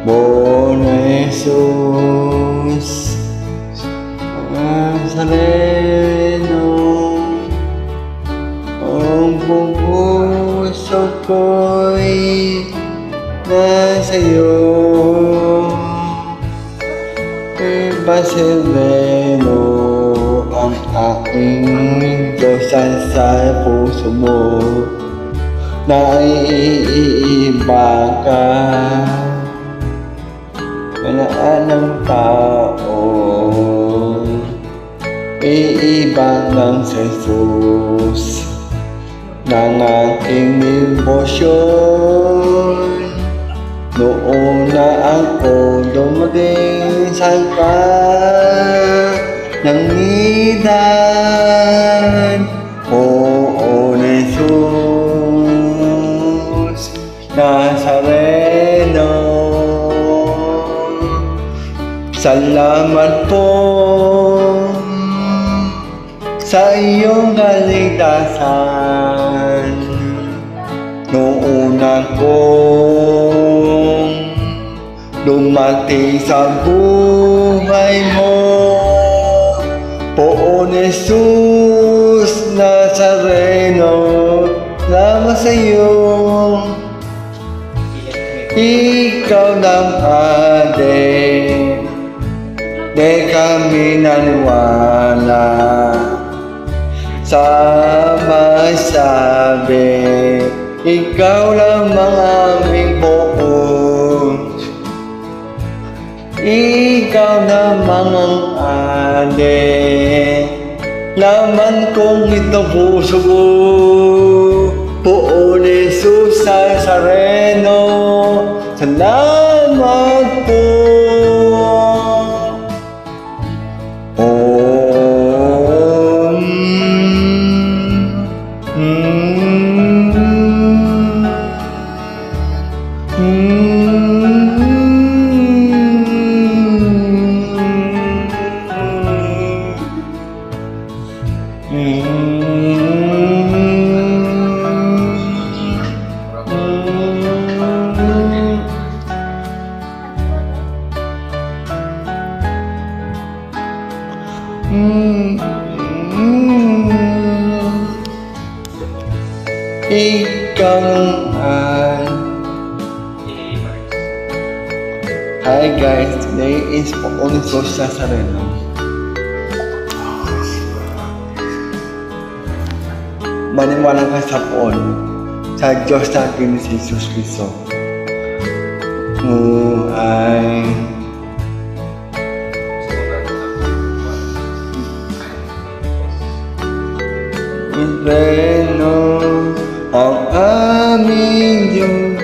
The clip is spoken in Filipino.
Poong Jesus Nazareno, ang buong puso ko'y nasa iyo. Ipasileno ang aking Diyos sa puso mo, naiiba ka kalaan ng tao, iiba ng Jesus ng aking debosyon. Noon na ako dumating sa ng nidan, Poong Jesus Nazareno. Salamat po sa iyong kaligtasan. Noong akong dumating sa buhay mo, Poong Jesus Nazareno, salamat sa iyo. Ikaw ng Padre, di kami naniwala sa masabi, ikaw lamang aming buong. Ikaw namang ang Ade, laman kong ito puso ko, Poong Jesus Nazareno, salamat po. Ikaw ang Hi guys, today is Poong Jesus Nazareno. Maniwala ka sa Poon, sa Diyos natin si Jesus Cristo. Ay Nazareno, ang aming Diyos.